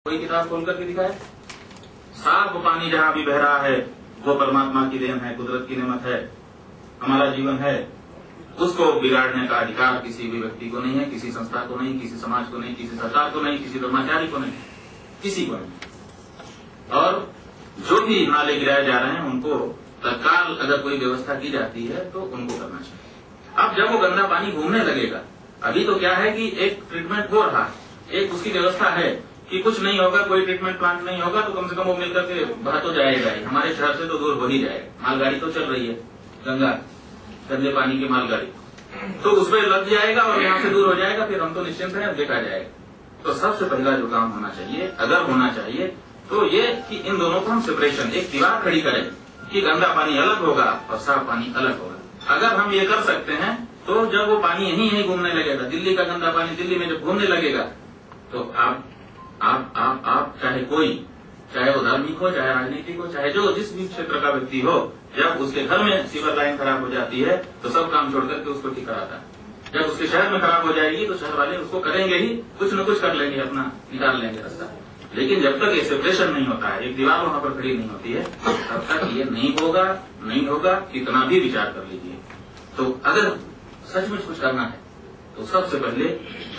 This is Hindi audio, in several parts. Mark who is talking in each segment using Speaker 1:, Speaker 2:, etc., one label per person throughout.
Speaker 1: कोई किताब खोल करके दिखाए। साफ पानी जहां भी बह रहा है वो परमात्मा की देन है, कुदरत की नेमत है, हमारा जीवन है। उसको बिगाड़ने का अधिकार किसी भी व्यक्ति को नहीं है, किसी संस्था को नहीं, किसी समाज को नहीं, किसी सरकार को नहीं, किसी धर्माचारी को नहीं, किसी को नहीं। और जो भी नाले गिराए जा रहे हैं उनको तत्काल अगर कोई व्यवस्था की जाती है तो उनको करना चाहिए। अब जब वो गंदा पानी घूमने लगेगा, अभी तो क्या है कि एक ट्रीटमेंट हो रहा है, एक उसकी व्यवस्था है कि कुछ नहीं होगा, कोई ट्रीटमेंट प्लांट नहीं होगा तो कम से कम वो मिलकर के बह तो जाएगा ही, हमारे शहर से तो दूर हो ही जाएगा। मालगाड़ी तो चल रही है, गंदे पानी की मालगाड़ी, तो उसमें लग जाएगा और यहाँ से दूर हो जाएगा, फिर हम तो निश्चिंत हैं, देखा जाएगा। तो सबसे पहला जो काम होना चाहिए, अगर होना चाहिए, तो ये कि इन दोनों को हम सेपरेशन, एक दीवार खड़ी करें कि गंदा पानी अलग होगा और साफ पानी अलग होगा। अगर हम ये कर सकते हैं तो जब वो पानी यहीं घूमने लगेगा, दिल्ली का गंदा पानी दिल्ली में जब घूमने लगेगा, तो आप चाहे कोई, चाहे वो धार्मिक हो, चाहे राजनीतिक हो, चाहे जो जिस भी क्षेत्र का व्यक्ति हो, जब उसके घर में सीवर लाइन खराब हो जाती है तो सब काम छोड़ करके उसको ठीक कराता है। जब उसके शहर में खराब हो जाएगी तो शहर वाले उसको करेंगे ही, कुछ न कुछ कर लेंगे, अपना निकाल लेंगे रास्ता। लेकिन जब तक ये सेपरेशन नहीं होता है, एक दीवार वहां पर खड़ी नहीं होती है, तब तक ये नहीं होगा, कितना भी विचार कर लीजिए। तो अगर सचमुच कुछ करना है तो सबसे पहले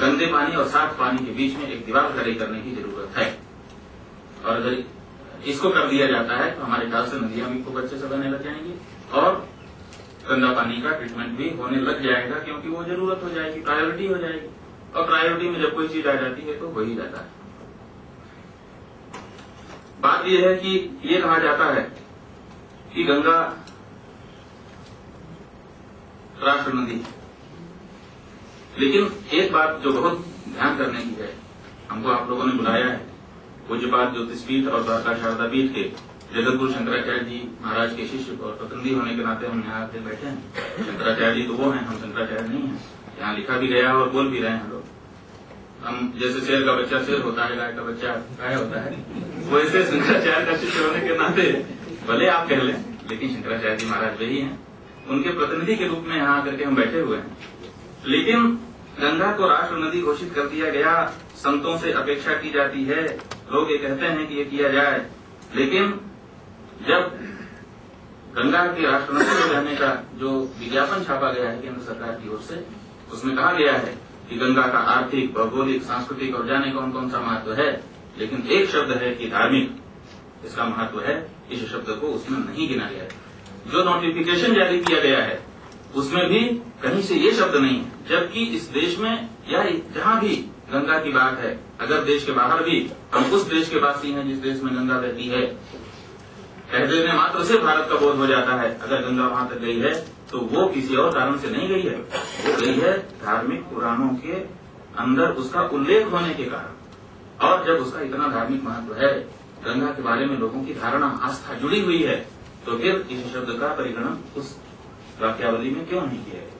Speaker 1: गंदे पानी और साफ पानी के बीच में एक दीवार खड़ी करने की जरूरत है। और अगर इसको कर दिया जाता है तो हमारे ख्याल से नदियां भी खूब अच्छे से बहने लग जाएंगी और गंदा पानी का ट्रीटमेंट भी होने लग जाएगा, क्योंकि वो जरूरत हो जाएगी, प्रायोरिटी हो जाएगी। और प्रायोरिटी में जब कोई चीज आ जाती है तो हो ही जाता है। बात यह है कि ये कहा जाता है कि गंगा राष्ट्र नदी, लेकिन एक बात जो बहुत ध्यान करने की है, हमको आप लोगों ने बुलाया है, पूज्यपाद ज्योतिषपीठ और द्वारका शारदा पीठ के जगतगुरु शंकराचार्य जी महाराज के शिष्य और प्रतिनिधि होने के नाते हम यहाँ आके बैठे हैं। शंकराचार्य जी तो वो हैं, हम शंकराचार्य नहीं हैं। यहाँ लिखा भी गया और बोल भी रहे हैं हम लोग। हम जैसे शेर का बच्चा शेर होता है, गाय का बच्चा गाय होता है, वैसे शंकराचार्य का शिष्य होने के नाते भले आप कह लें, लेकिन शंकराचार्य जी महाराज वही हैं, उनके प्रतिनिधि के रूप में यहाँ आकर के हम बैठे हुए हैं। लेकिन गंगा को राष्ट्र नदी घोषित कर दिया गया, संतों से अपेक्षा की जाती है, लोग ये कहते हैं कि ये किया जाए, लेकिन जब गंगा के राष्ट्र नदी में रहने का जो विज्ञापन छापा गया है केंद्र सरकार की ओर से, उसमें कहा गया है कि गंगा का आर्थिक, भौगोलिक, सांस्कृतिक और जाने कौन कौन सा महत्व है, लेकिन एक शब्द है कि धार्मिक इसका महत्व है, इस शब्द को उसमें नहीं गिना गया है। जो नोटिफिकेशन जारी किया गया है उसमें भी कहीं से ये शब्द नहीं है, जबकि इस देश में या जहां भी गंगा की बात है, अगर देश के बाहर भी हम उस देश के वासी हैं जिस देश में गंगा बहती है, कह देने मात्र से भारत का बोध हो जाता है। अगर गंगा वहां तक गई है तो वो किसी और कारण से नहीं गई है, वो गई है धार्मिक पुराणों के अंदर उसका उल्लेख होने के कारण। और जब उसका इतना धार्मिक महत्व है, गंगा के बारे में लोगों की धारणा, आस्था जुड़ी हुई है, तो फिर इस शब्द का परिगणन उस वाक्यावली में क्यों नहीं किया गया?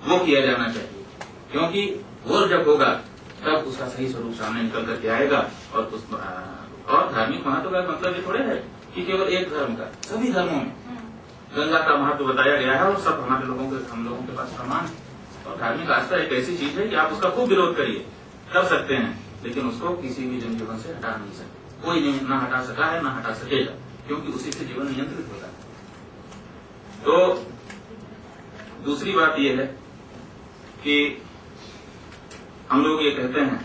Speaker 1: वो किया जाना चाहिए, क्योंकि वो जब होगा तब उसका सही स्वरूप सामने निकल करके आएगा। और धार्मिक महत्व का मतलब ये थोड़े है कि केवल एक धर्म का, सभी धर्मों में गंगा का महत्व बताया गया है और सब हम लोगों के पास समान है। और धार्मिक आस्था एक ऐसी चीज है कि आप उसका खूब विरोध करिए, कर सकते हैं, लेकिन उसको किसी भी जनजीवन से हटा नहीं सकते। कोई ना हटा सका है, ना हटा सकेगा, क्योंकि उसी से जीवन नियंत्रित होता है। तो दूसरी बात यह है कि हम लोग ये कहते हैं